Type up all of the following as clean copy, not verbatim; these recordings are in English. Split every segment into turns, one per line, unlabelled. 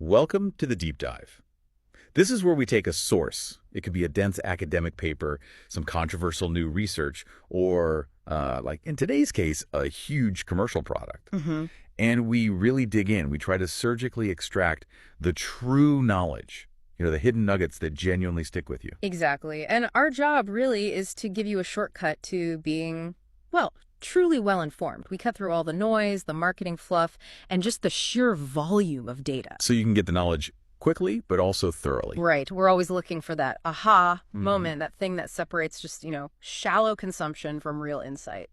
Welcome to the Deep Dive. This is where we take a source. It could be a dense academic paper, some controversial new research, or, like in today's case, a huge commercial product. And we really dig in. We try to surgically extract the true knowledge, the hidden nuggets that genuinely stick with you.
Exactly. And our job really is to give you a shortcut to being, well, truly well-informed. We cut through all the noise, the marketing fluff, and just the sheer volume of data.
So you can get the knowledge quickly, but also thoroughly.
Right. We're always looking for that aha moment, that thing that separates just, shallow consumption from real insight.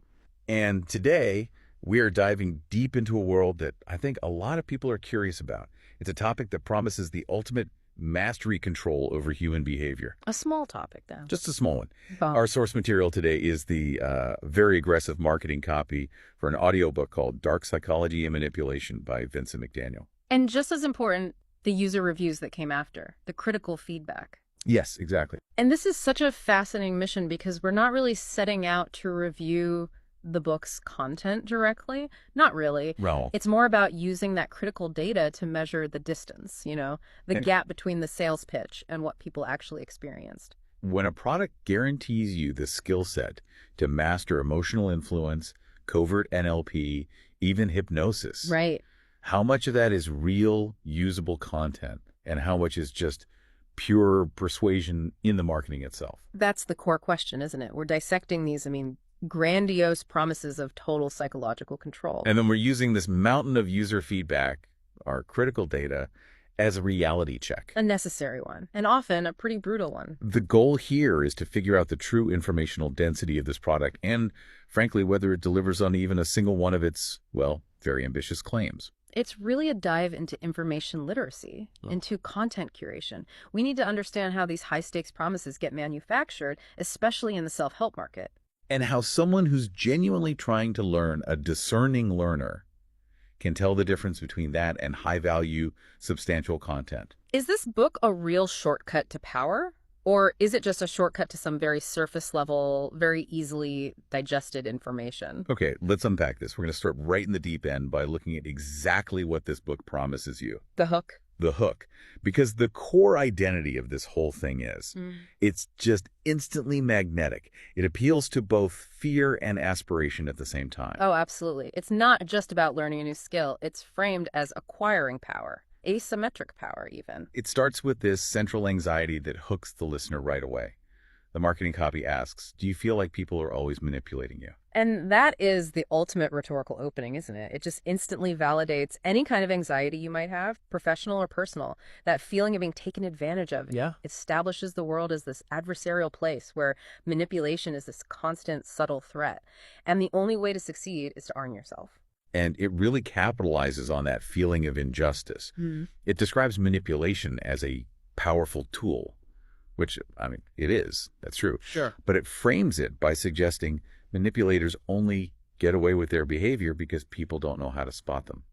And today, we are diving deep into a world that I think a lot of people are curious about. It's a topic that promises the ultimate mastery control over human behavior.
A small topic, though.
Just a small one.
Bum.
Our source material today is the very aggressive marketing copy for an audiobook called Dark Psychology and Manipulation by Vincent McDaniel.
And just as important, the user reviews that came after, the critical feedback.
Yes, exactly.
And this is such a fascinating mission because we're not really setting out to review the book's content directly. Not really.
Well,
It's more about using that critical data to measure the distance, the gap between the sales pitch and what people actually experienced.
when a product guarantees you the skill set to master emotional influence, covert NLP, even hypnosis,
Right.
how much of that is real, usable content and how much is just pure persuasion in the marketing itself?
That's the core question, isn't it? We're dissecting these, grandiose promises of total psychological control.
And then we're using this mountain of user feedback, our critical data, as a reality check.
A necessary one, and often a pretty brutal one.
The goal here is to figure out the true informational density of this product and, frankly, whether it delivers on even a single one of its, well, very ambitious claims.
It's really a dive into information literacy, into content curation. We need to understand how these high-stakes promises get manufactured, especially in the self-help market.
And how someone who's genuinely trying to learn, a discerning learner, can tell the difference between that and high-value, substantial content.
Is this book a real shortcut to power? Or is it just a shortcut to some very surface-level, very easily digested information?
Okay, let's unpack this. We're going to start right in the deep end by looking at exactly what this book promises you.
The hook?
The hook. Because the core identity of this whole thing is, it's just instantly magnetic. It appeals to both fear and aspiration at the same time.
Oh, absolutely. It's not just about learning a new skill. It's framed as acquiring power. Asymmetric power, even.
It starts with this central anxiety that hooks the listener right away. The marketing copy asks, do you feel like people are always manipulating you?
And that is the ultimate rhetorical opening, isn't it? It just instantly validates any kind of anxiety you might have, professional or personal. That feeling of being taken advantage of.
Yeah.
It establishes the world as this adversarial place where manipulation is this constant, subtle threat. And the only way to succeed is to arm yourself.
And it really capitalizes on that feeling of injustice. It describes manipulation as a powerful tool, which, it is. That's true.
Sure.
But it frames it by suggesting manipulators only get away with their behavior because people don't know how to spot them.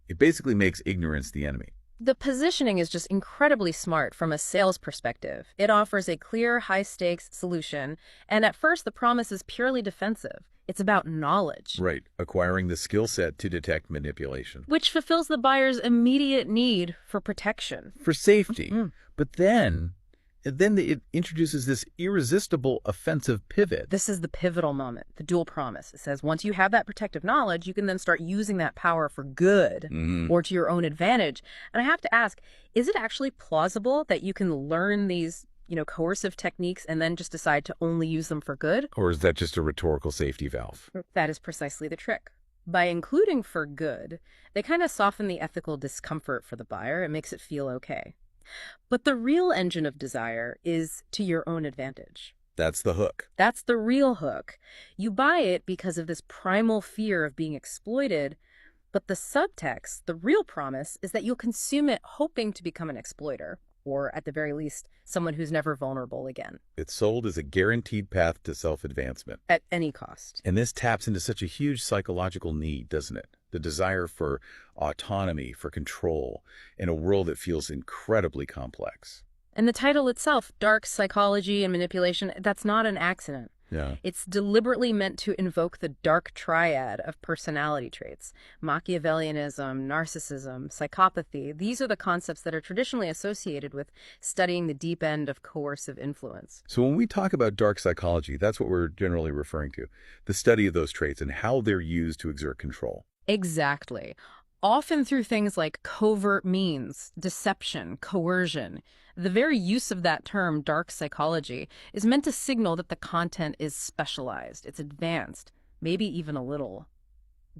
It basically makes ignorance the enemy.
The positioning is just incredibly smart from a sales perspective. It offers a clear, high-stakes solution, and at first the promise is purely defensive. It's about knowledge.
Right. Acquiring the skill set to detect manipulation.
Which fulfills the buyer's immediate need for protection.
For safety. But then it introduces this irresistible offensive pivot.
This is the pivotal moment, the dual promise. It says once you have that protective knowledge, you can then start using that power for good or to your own advantage. And I have to ask, is it actually plausible that you can learn these coercive techniques and then just decide to only use them for good?
Or is that just a rhetorical safety valve?
That is precisely the trick. By including for good, they kind of soften the ethical discomfort for the buyer. It makes it feel okay. But the real engine of desire is to your own advantage.
That's the hook.
That's the real hook. You buy it because of this primal fear of being exploited, but the subtext, the real promise, is that you'll consume it hoping to become an exploiter, or at the very least, someone who's never vulnerable again.
It's sold as a guaranteed path to self-advancement.
At any cost.
And this taps into such a huge psychological need, doesn't it? The desire for autonomy, for control, in a world that feels incredibly complex.
And the title itself, Dark Psychology and Manipulation, that's not an accident.
Yeah.
It's deliberately meant to invoke the dark triad of personality traits. Machiavellianism, narcissism, psychopathy. These are the concepts that are traditionally associated with studying the deep end of coercive influence.
So when we talk about dark psychology, that's what we're generally referring to, the study of those traits and how they're used to exert control.
Exactly. Often through things like covert means, deception, coercion. The very use of that term, dark psychology, is meant to signal that the content is specialized, it's advanced, maybe even a little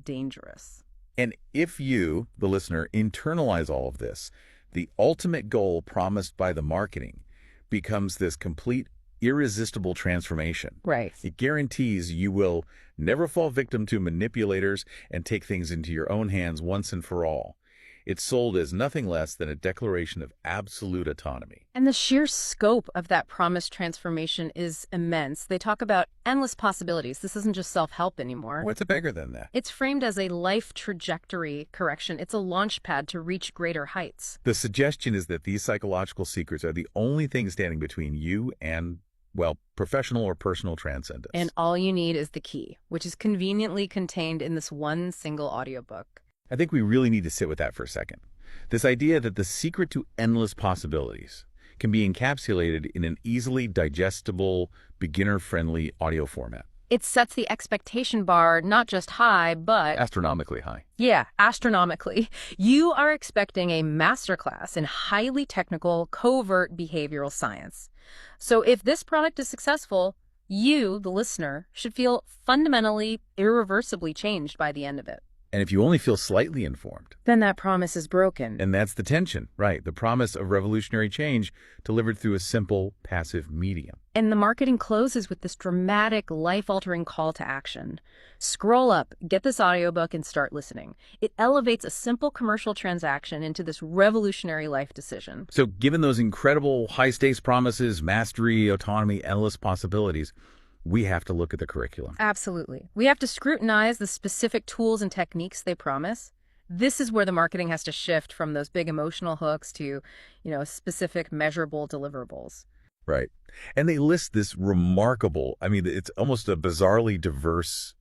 dangerous.
And if you, the listener, internalize all of this, the ultimate goal promised by the marketing becomes this complete, irresistible transformation.
Right.
It guarantees you will never fall victim to manipulators and take things into your own hands once and for all. It's sold as nothing less than a declaration of absolute autonomy.
And the sheer scope of that promised transformation is immense. They talk about endless possibilities. This isn't just self-help anymore.
What's bigger than that?
It's framed as a life trajectory correction. It's a launch pad to reach greater heights.
The suggestion is that these psychological secrets are the only thing standing between you and, well, professional or personal transcendence.
And all you need is the key, which is conveniently contained in this one single audiobook.
I think we really need to sit with that for a second. This idea that the secret to endless possibilities can be encapsulated in an easily digestible, beginner-friendly audio format.
It sets the expectation bar not just high, but...
Astronomically high.
Yeah, astronomically. You are expecting a masterclass in highly technical, covert behavioral science. So if this product is successful, you, the listener, should feel fundamentally, irreversibly changed by the end of it.
And if you only feel slightly informed,
then that promise is broken.
and that's the tension, right? The promise of revolutionary change delivered through a simple, passive medium.
And the marketing closes with this dramatic, life-altering call to action. Scroll up, get this audiobook, and start listening. It elevates a simple commercial transaction into this revolutionary life decision.
So given those incredible high-stakes promises, mastery, autonomy, endless possibilities, we have to look at the curriculum.
Absolutely. We have to scrutinize the specific tools and techniques they promise. This is where the marketing has to shift from those big emotional hooks to, specific measurable deliverables.
Right. And they list this remarkable, it's almost a bizarrely diverse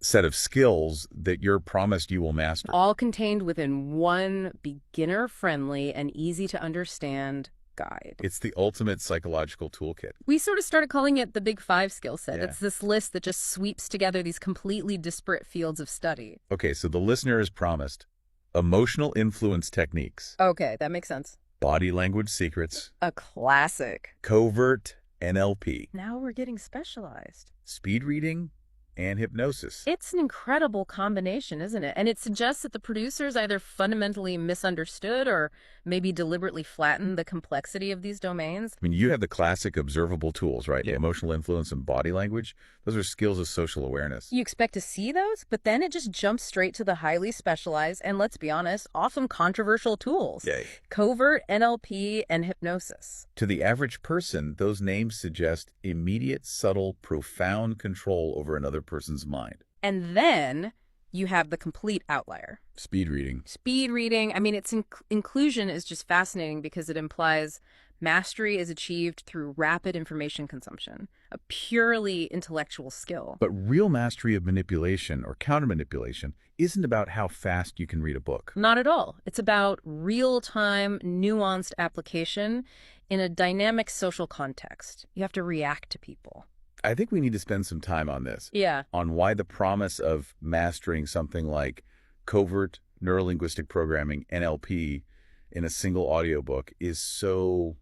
set of skills that you're promised you will master.
All contained within one beginner-friendly and easy-to-understand guide.
It's the ultimate psychological toolkit.
We sort of started calling it the Big Five skill set.
Yeah.
It's this list that just sweeps together these completely disparate fields of study.
Okay, so the listener is promised emotional influence techniques,
Okay, that makes sense.
body language secrets,
A classic.
covert NLP,
Now we're getting specialized.
speed reading, and hypnosis.
It's an incredible combination, isn't it? And it suggests that the producers either fundamentally misunderstood or maybe deliberately flattened the complexity of these domains.
You have the classic observable tools, right?
Yeah.
Emotional influence and body language. Those are skills of social awareness.
You expect to see those, but then it just jumps straight to the highly specialized and, let's be honest, often controversial tools.
Yay.
Covert, NLP, and hypnosis.
To the average person, those names suggest immediate, subtle, profound control over another person's mind.
And then you have the complete outlier.
Speed reading.
Speed reading, its inclusion is just fascinating because it implies mastery is achieved through rapid information consumption, a purely intellectual skill.
But real mastery of manipulation or counter-manipulation isn't about how fast you can read a book.
Not at all. It's about real-time, nuanced application in a dynamic social context. You have to react to people.
I think we need to spend some time on this.
Yeah.
On why the promise of mastering something like covert neurolinguistic programming, NLP, in a single audiobook is so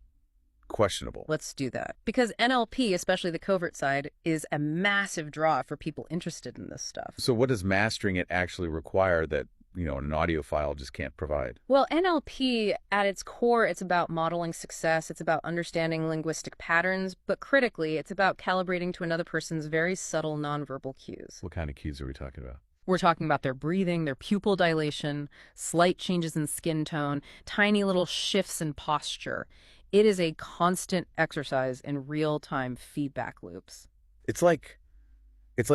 questionable.
Let's do that. Because NLP, especially the covert side, is a massive draw for people interested in this stuff.
So what does mastering it actually require that, an audio file just can't provide?
Well, NLP, at its core, it's about modeling success. It's about understanding linguistic patterns. But critically, it's about calibrating to another person's very subtle nonverbal cues.
What kind of cues are we talking about?
We're talking about their breathing, their pupil dilation, slight changes in skin tone, tiny little shifts in posture. It is a constant exercise in real-time feedback loops.
It's like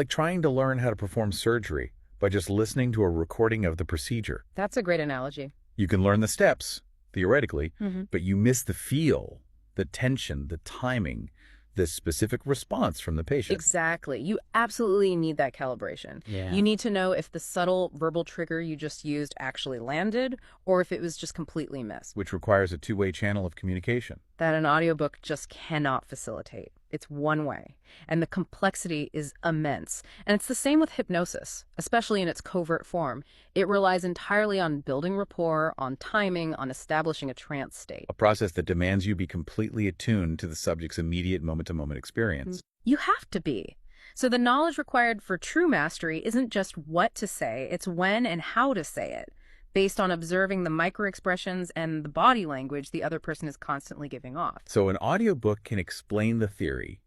trying to learn how to perform surgery by just listening to a recording of the procedure.
That's a great analogy.
You can learn the steps, theoretically,
Mm-hmm.
but you miss the feel, the tension, the timing, the specific response from the patient.
Exactly. You absolutely need that calibration.
Yeah.
You need to know if the subtle verbal trigger you just used actually landed or if it was just completely missed.
Which requires a two-way channel of communication.
That an audiobook just cannot facilitate. It's one way. And the complexity is immense. And it's the same with hypnosis, especially in its covert form. It relies entirely on building rapport, on timing, on establishing a trance state.
A process that demands you be completely attuned to the subject's immediate moment-to-moment experience.
You have to be. So the knowledge required for true mastery isn't just what to say, it's when and how to say it, based on observing the microexpressions and the body language the other person is constantly giving off.
So an audiobook can explain the theory,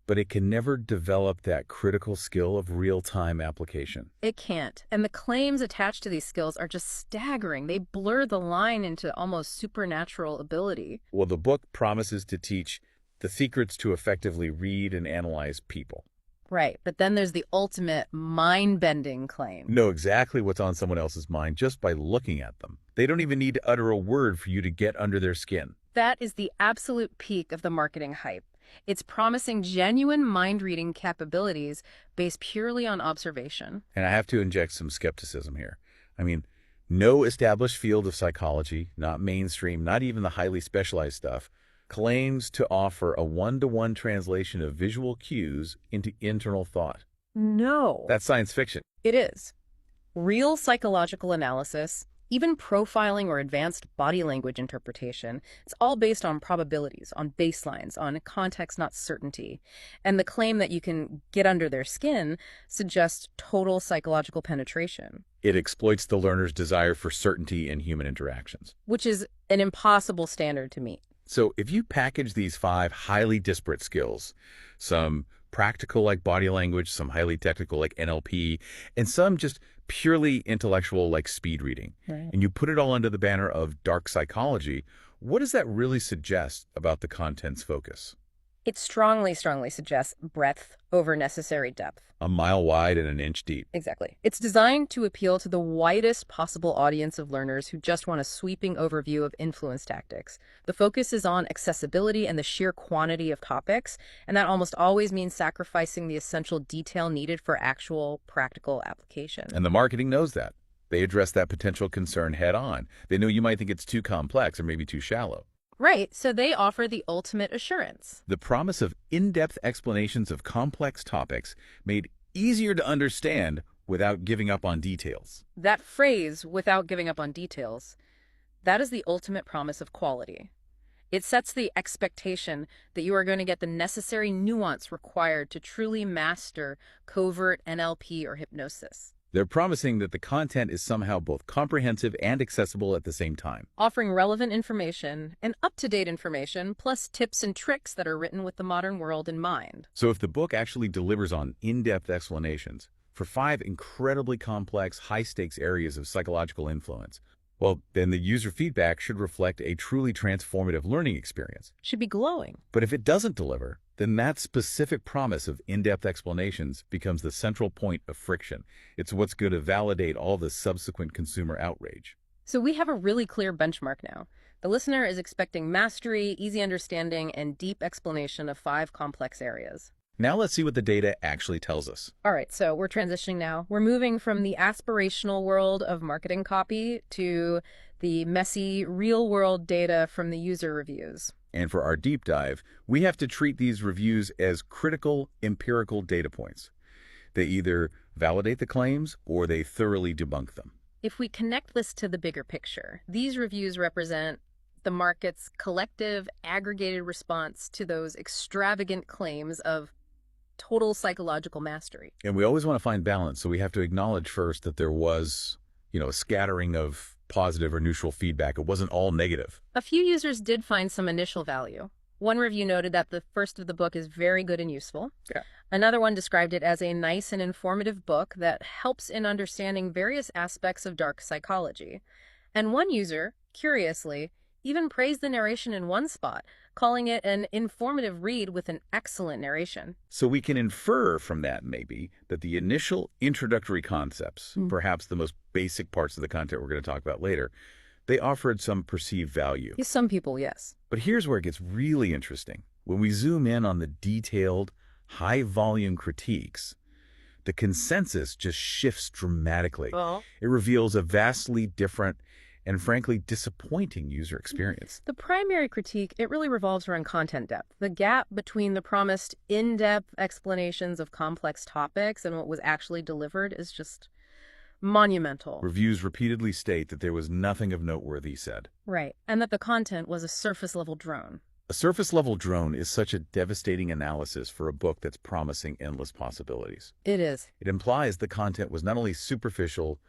but it can never develop that critical skill of real-time application.
It can't. And the claims attached to these skills are just staggering. They blur the line into almost supernatural ability.
Well, the book promises to teach the secrets to effectively read and analyze people.
Right, but then there's the ultimate mind-bending claim.
Know exactly what's on someone else's mind just by looking at them. They don't even need to utter a word for you to get under their skin.
That is the absolute peak of the marketing hype. It's promising genuine mind-reading capabilities based purely on observation.
And I have to inject some skepticism here. I mean, no established field of psychology, not mainstream, not even the highly specialized stuff, claims to offer a one-to-one translation of visual cues into internal thought.
No.
That's science fiction.
It is. Real psychological analysis, even profiling or advanced body language interpretation, it's all based on probabilities, on baselines, on context, not certainty. And the claim that you can get under their skin suggests total psychological penetration.
It exploits the learner's desire for certainty in human interactions.
Which is an impossible standard to meet.
So if you package these 5 highly disparate skills, some practical like body language, some highly technical like NLP, and some just purely intellectual like speed reading,
Right.
and you put it all under the banner of dark psychology, what does that really suggest about the content's focus?
It strongly suggests breadth over necessary depth.
A mile wide and an inch deep.
Exactly. It's designed to appeal to the widest possible audience of learners who just want a sweeping overview of influence tactics. The focus is on accessibility and the sheer quantity of topics, and that almost always means sacrificing the essential detail needed for actual practical application.
And the marketing knows that. They address that potential concern head on. They know you might think it's too complex or maybe too shallow.
Right, so they offer the ultimate assurance.
The promise of in-depth explanations of complex topics made easier to understand without giving up on details.
That phrase, without giving up on details, that is the ultimate promise of quality. It sets the expectation that you are going to get the necessary nuance required to truly master covert NLP or hypnosis.
They're promising that the content is somehow both comprehensive and accessible at the same time.
Offering relevant information and up-to-date information, plus tips and tricks that are written with the modern world in mind.
So if the book actually delivers on in-depth explanations for 5 incredibly complex, high-stakes areas of psychological influence, well, then the user feedback should reflect a truly transformative learning experience.
Should be glowing.
But if it doesn't deliver, then that specific promise of in-depth explanations becomes the central point of friction. It's what's going to validate all the subsequent consumer outrage.
So we have a really clear benchmark now. The listener is expecting mastery, easy understanding, and deep explanation of 5 complex areas.
Now let's see what the data actually tells us.
All right, so we're transitioning now. We're moving from the aspirational world of marketing copy to the messy, real-world data from the user reviews.
And for our deep dive, we have to treat these reviews as critical, empirical data points. They either validate the claims or they thoroughly debunk them.
If we connect this to the bigger picture, these reviews represent the market's collective, aggregated response to those extravagant claims of total psychological mastery.
And we always want to find balance, so we have to acknowledge first that there was, a scattering of positive or neutral feedback. It wasn't all negative.
A few users did find some initial value. One review noted that the first of the book is very good and useful.
Yeah.
Another one described it as a nice and informative book that helps in understanding various aspects of dark psychology. And one user, curiously, even praised the narration in one spot, calling it an informative read with an excellent narration.
So we can infer from that, maybe, that the initial introductory concepts, perhaps the most basic parts of the content we're going to talk about later, they offered some perceived value.
Some people, yes.
But here's where it gets really interesting. When we zoom in on the detailed, high-volume critiques, the consensus just shifts dramatically.
Well,
It reveals a vastly different and frankly disappointing user experience.
the primary critique, it really revolves around content depth. The gap between the promised in-depth explanations of complex topics and what was actually delivered is just monumental.
Reviews repeatedly state that there was nothing of noteworthy said.
Right. And that the content was a surface-level drone.
A surface-level drone is such a devastating analysis for a book that's promising endless possibilities.
It is.
It implies the content was not only superficial,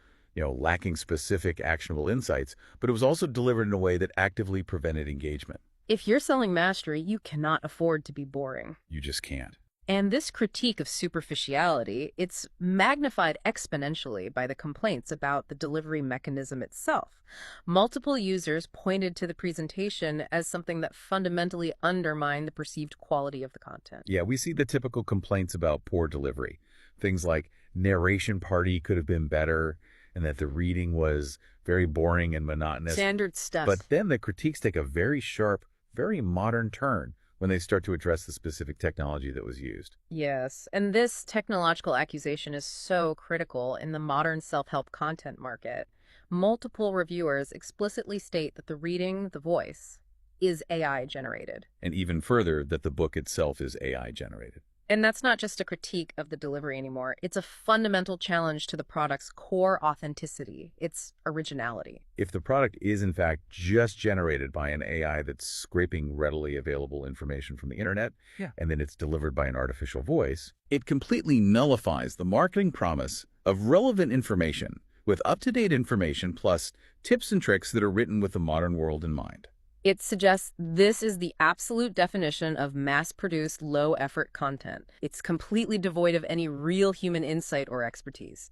lacking specific actionable insights, but it was also delivered in a way that actively prevented engagement.
If you're selling mastery, you cannot afford to be boring.
You just can't.
And this critique of superficiality, it's magnified exponentially by the complaints about the delivery mechanism itself. Multiple users pointed to the presentation as something that fundamentally undermined the perceived quality of the content.
Yeah, we see the typical complaints about poor delivery. Things like narration party could have been better, and that the reading was very boring and monotonous.
Standard stuff.
But then the critiques take a very sharp, very modern turn when they start to address the specific technology that was used.
Yes, and this technological accusation is so critical in the modern self-help content market. Multiple reviewers explicitly state that the reading, the voice, is AI generated.
And even further, that the book itself is AI generated.
And that's not just a critique of the delivery anymore. It's a fundamental challenge to the product's core authenticity, its originality.
If the product is in fact just generated by an AI that's scraping readily available information from the internet, and then it's delivered by an artificial voice, it completely nullifies the marketing promise of relevant information with up-to-date information plus tips and tricks that are written with the modern world in mind.
It suggests this is the absolute definition of mass-produced, low-effort content. It's completely devoid of any real human insight or expertise.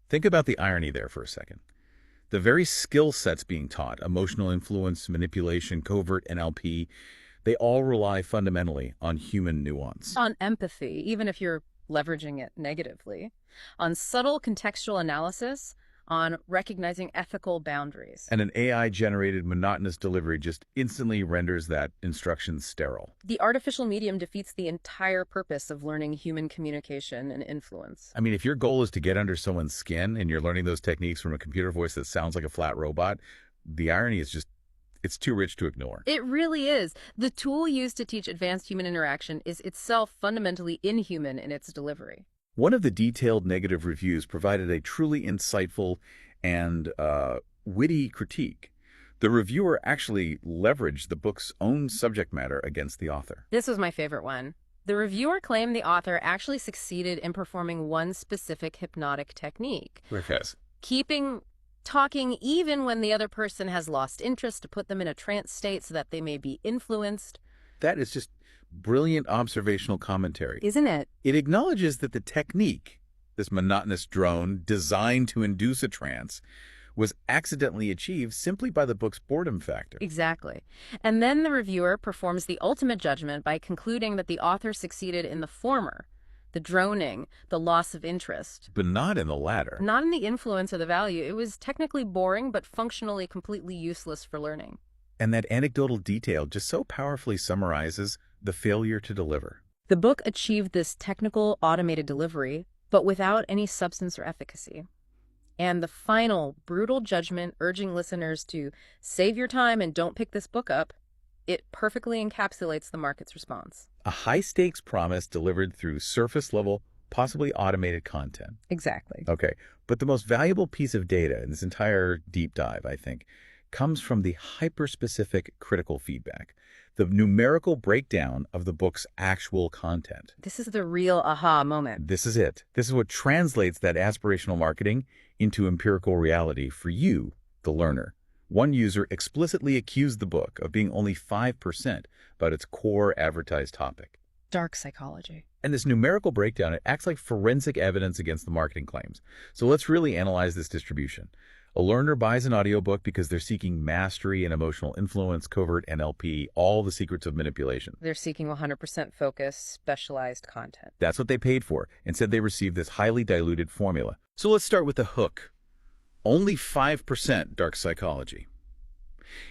Think about the irony there for a second. The very skill sets being taught, emotional influence, manipulation, covert NLP, they all rely fundamentally on human nuance.
On empathy, even if you're leveraging it negatively. On subtle contextual analysis. On recognizing ethical boundaries.
And an AI-generated monotonous delivery just instantly renders that instruction sterile.
The artificial medium defeats the entire purpose of learning human communication and influence.
I mean, if your goal is to get under someone's skin and you're learning those techniques from a computer voice that sounds like a flat robot, the irony is just, it's too rich to ignore.
It really is. The tool used to teach advanced human interaction is itself fundamentally inhuman in its delivery.
One of the detailed negative reviews provided a truly insightful and witty critique. The reviewer actually leveraged the book's own subject matter against the author.
This was my favorite one. The reviewer claimed the author actually succeeded in performing one specific hypnotic technique.
Yes.
Keeping talking even when the other person has lost interest to put them in a trance state so that they may be influenced.
That is just brilliant observational commentary.
Isn't it?
It acknowledges that the technique, this monotonous drone designed to induce a trance, was accidentally achieved simply by the book's boredom factor.
Exactly. And then the reviewer performs the ultimate judgment by concluding that the author succeeded in the former, the droning, the loss of interest.
But not in the latter.
Not in the influence or the value. It was technically boring, but functionally completely useless for learning.
And that anecdotal detail just so powerfully summarizes the failure to deliver.
The book achieved this technical, automated delivery, but without any substance or efficacy. And the final, brutal judgment urging listeners to save your time and don't pick this book up, it perfectly encapsulates the market's response.
A high-stakes promise delivered through surface-level, possibly automated content.
Exactly.
Okay, but the most valuable piece of data in this entire deep dive, I think, comes from the hyper-specific critical feedback, the numerical breakdown of the book's actual content.
This is the real aha moment.
This is it. This is what translates that aspirational marketing into empirical reality for you, the learner. One user explicitly accused the book of being only 5% about its core advertised topic.
Dark psychology.
And this numerical breakdown, it acts like forensic evidence against the marketing claims. So let's really analyze this distribution. A learner buys an audiobook because they're seeking mastery and emotional influence, covert NLP, all the secrets of manipulation.
They're seeking 100% focused, specialized content.
That's what they paid for, and said they received this highly diluted formula. So let's start with the hook. Only 5% dark psychology.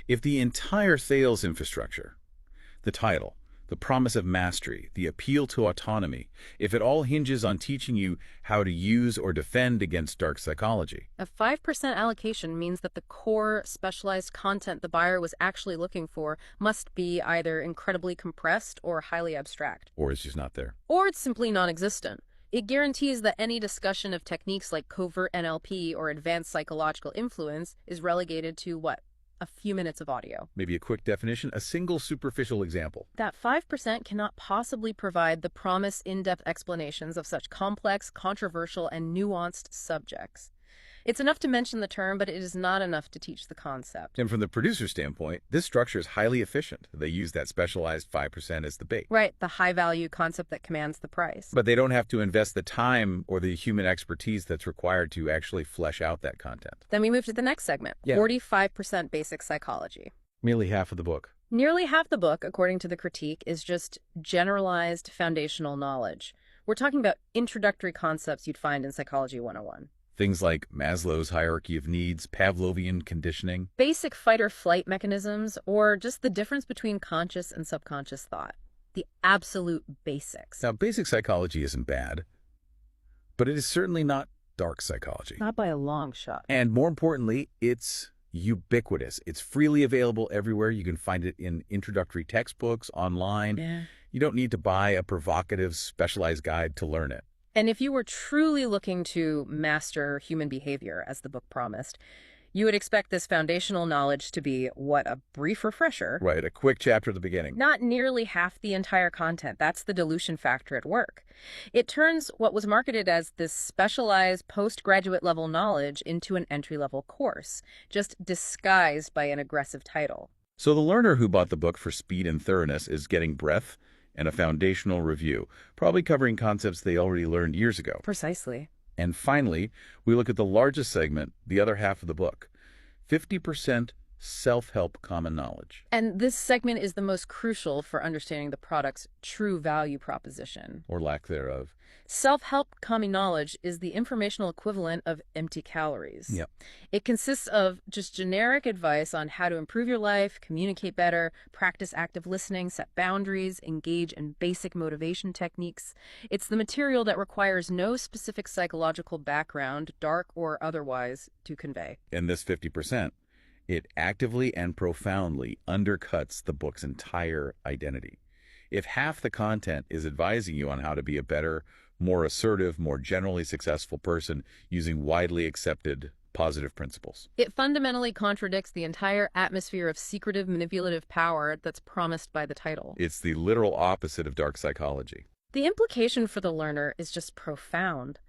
If the entire sales infrastructure, the title, the promise of mastery, the appeal to autonomy, if it all hinges on teaching you how to use or defend against dark psychology.
A 5% allocation means that the core specialized content the buyer was actually looking for must be either incredibly compressed or highly abstract.
Or it's just not there.
Or it's simply non-existent. It guarantees that any discussion of techniques like covert NLP or advanced psychological influence is relegated to what? A few minutes of audio.
Maybe a quick definition, a single superficial example.
That 5% cannot possibly provide the promised in-depth explanations of such complex, controversial, and nuanced subjects. It's enough to mention the term, but it is not enough to teach the concept.
And from the producer's standpoint, this structure is highly efficient. They use that specialized 5% as the bait.
Right, the high-value concept that commands the price.
But they don't have to invest the time or the human expertise that's required to actually flesh out that content.
Then we move to the next segment, 45% basic psychology.
Nearly half of the book.
Nearly half the book, according to the critique, is just generalized foundational knowledge. We're talking about introductory concepts you'd find in Psychology 101.
Things like Maslow's hierarchy of needs, Pavlovian conditioning.
Basic fight-or-flight mechanisms, or just the difference between conscious and subconscious thought. The absolute basics.
Now, basic psychology isn't bad, but it is certainly not dark psychology.
Not by a long shot.
And more importantly, it's ubiquitous. It's freely available everywhere. You can find it in introductory textbooks, online.
Yeah.
You don't need to buy a provocative, specialized guide to learn it.
And if you were truly looking to master human behavior, as the book promised, you would expect this foundational knowledge to be, what, a brief refresher?
Right, a quick chapter at the beginning.
Not nearly half the entire content. That's the dilution factor at work. It turns what was marketed as this specialized postgraduate level knowledge into an entry-level course, just disguised by an aggressive title.
So the learner who bought the book for speed and thoroughness is getting breadth and a foundational review, probably covering concepts they already learned years ago.
Precisely.
And finally, we look at the largest segment, the other half of the book, 50% self-help common knowledge.
And this segment is the most crucial for understanding the product's true value proposition.
Or lack thereof.
Self-help common knowledge is the informational equivalent of empty calories.
Yep.
It consists of just generic advice on how to improve your life, communicate better, practice active listening, set boundaries, engage in basic motivation techniques. It's the material that requires no specific psychological background, dark or otherwise, to convey.
And this 50%, it actively and profoundly undercuts the book's entire identity. If half the content is advising you on how to be a better, more assertive, more generally successful person using widely accepted positive principles,
it fundamentally contradicts the entire atmosphere of secretive, manipulative power that's promised by the title.
it's the literal opposite of dark psychology.
The implication for the learner is just profound.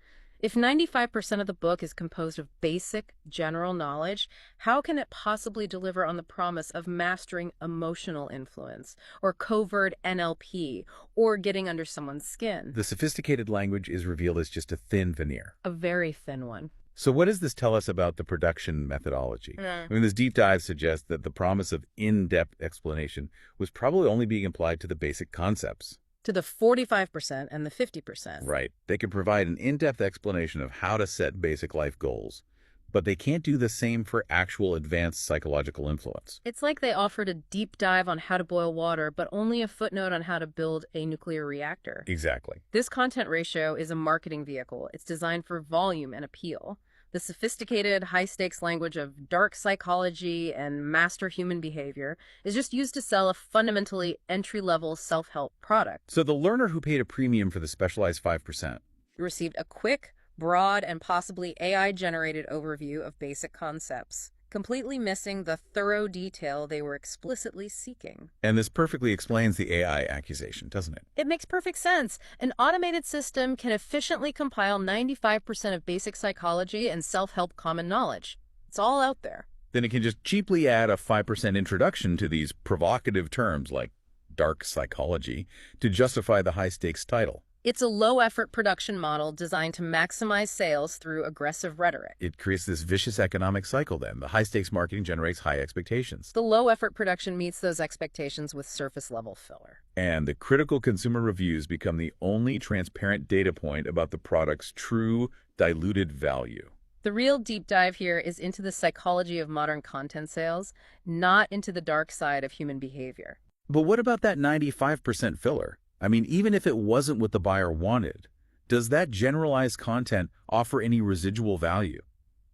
If 95% of the book is composed of basic, general knowledge, how can it possibly deliver on the promise of mastering emotional influence, or covert NLP, or getting under someone's skin?
The sophisticated language is revealed as just a thin veneer.
A very thin one.
So what does this tell us about the production methodology? I mean, this deep dive suggests that the promise of in-depth explanation was probably only being applied to the basic concepts.
To the 45% and the 50%.
Right. They can provide an in-depth explanation of how to set basic life goals, but they can't do the same for actual advanced psychological influence.
It's like they offered a deep dive on how to boil water, but only a footnote on how to build a nuclear reactor.
Exactly.
This content ratio is a marketing vehicle. It's designed for volume and appeal. The sophisticated, high-stakes language of dark psychology and master human behavior is just used to sell a fundamentally entry-level self-help product.
So the learner who paid a premium for the specialized 5%,
Received a quick, broad, and possibly AI-generated overview of basic concepts, completely missing the thorough detail they were explicitly seeking.
and this perfectly explains the AI accusation, doesn't it?
It makes perfect sense. An automated system can efficiently compile 95% of basic psychology and self-help common knowledge. It's all out there.
Then it can just cheaply add a 5% introduction to these provocative terms like dark psychology to justify the high-stakes title.
It's a low-effort production model designed to maximize sales through aggressive rhetoric.
It creates this vicious economic cycle then. The high-stakes marketing generates high expectations.
The low-effort production meets those expectations with surface-level filler.
And the critical consumer reviews become the only transparent data point about the product's true diluted value.
The real deep dive here is into the psychology of modern content sales, not into the dark side of human behavior.
But what about that 95% filler? I mean, even if it wasn't what the buyer wanted, does that generalized content offer any residual value?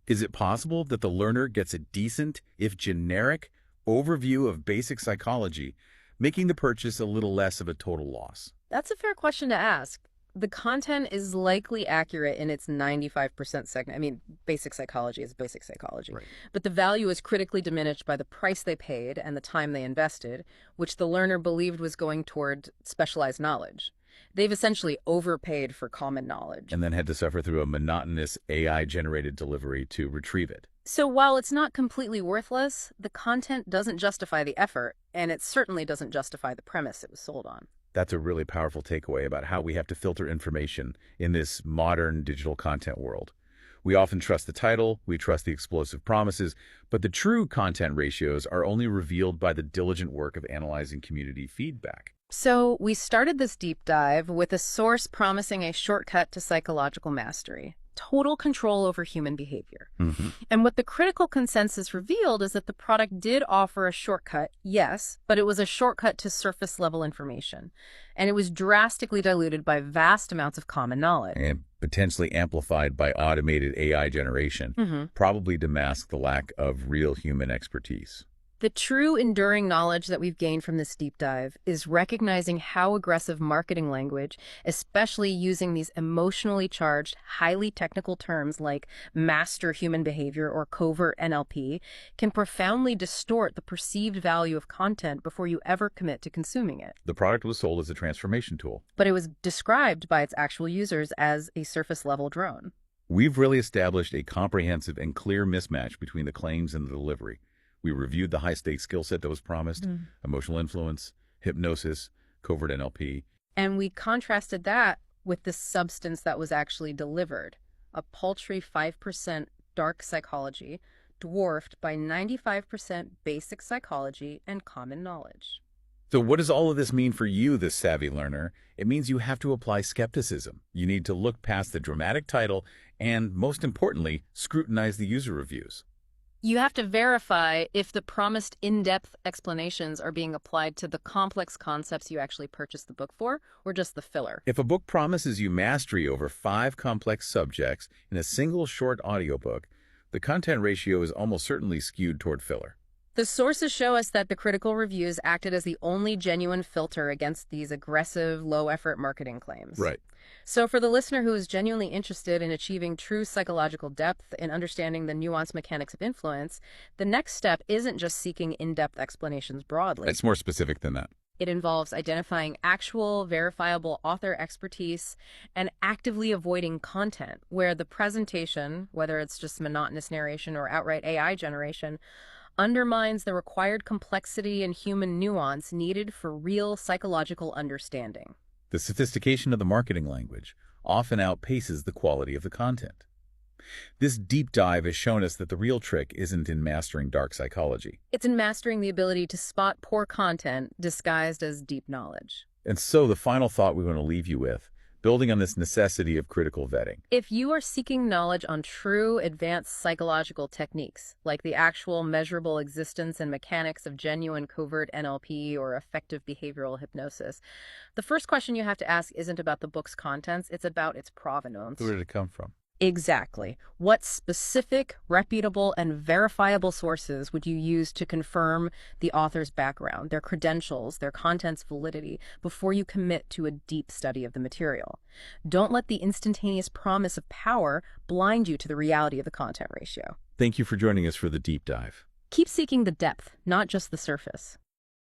Is it possible that the learner gets a decent, if generic, overview of basic psychology, making the purchase a little less of a total loss?
That's a fair question to ask. The content is likely accurate in its 95% segment. I mean, basic psychology is basic psychology.
Right.
But the value is critically diminished by the price they paid and the time they invested, which the learner believed was going toward specialized knowledge. They've essentially overpaid for common knowledge.
And then had to suffer through a monotonous AI-generated delivery to retrieve it.
So while it's not completely worthless, the content doesn't justify the effort, and it certainly doesn't justify the premise it was sold on.
That's a really powerful takeaway about how we have to filter information in this modern digital content world. We often trust the title, we trust the explosive promises, but the true content ratios are only revealed by the diligent work of analyzing community feedback.
So we started this deep dive with a source promising a shortcut to psychological mastery, total control over human behavior. And what the critical consensus revealed is that the product did offer a shortcut, yes, but it was a shortcut to surface-level information. And it was drastically diluted by vast amounts of common knowledge.
And potentially amplified by automated AI generation, probably to mask the lack of real human expertise.
The true enduring knowledge that we've gained from this deep dive is recognizing how aggressive marketing language, especially using these emotionally charged, highly technical terms like master human behavior or covert NLP, can profoundly distort the perceived value of content before you ever commit to consuming it.
The product was sold as a transformation tool.
But it was described by its actual users as a surface-level drone.
We've really established a comprehensive and clear mismatch between the claims and the delivery. We reviewed the high-stakes skill set that was promised, emotional influence, hypnosis, covert NLP.
And we contrasted that with the substance that was actually delivered, a paltry 5% dark psychology, dwarfed by 95% basic psychology and common knowledge.
So what does all of this mean for you, the savvy learner? It means you have to apply skepticism. You need to look past the dramatic title and, most importantly, scrutinize the user reviews.
You have to verify if the promised in-depth explanations are being applied to the complex concepts you actually purchased the book for, or just the filler.
If a book promises you mastery over 5 complex subjects in a single short audiobook, the content ratio is almost certainly skewed toward filler.
The sources show us that the critical reviews acted as the only genuine filter against these aggressive, low-effort marketing claims.
Right.
So for the listener who is genuinely interested in achieving true psychological depth and understanding the nuanced mechanics of influence, the next step isn't just seeking in-depth explanations broadly.
It's more specific than that.
It involves identifying actual, verifiable author expertise and actively avoiding content where the presentation, whether it's just monotonous narration or outright AI generation, undermines the required complexity and human nuance needed for real psychological understanding.
The sophistication of the marketing language often outpaces the quality of the content. This deep dive has shown us that the real trick isn't in mastering dark psychology.
It's in mastering the ability to spot poor content disguised as deep knowledge.
And so the final thought we want to leave you with, building on this necessity of critical vetting.
If you are seeking knowledge on true advanced psychological techniques, like the actual measurable existence and mechanics of genuine covert NLP or effective behavioral hypnosis, the first question you have to ask isn't about the book's contents, it's about its provenance.
Where did it come from?
Exactly. What specific, reputable, and verifiable sources would you use to confirm the author's background, their credentials, their content's validity, before you commit to a deep study of the material? Don't let the instantaneous promise of power blind you to the reality of the content ratio.
Thank you for joining us for the deep dive.
Keep seeking the depth, not just the surface.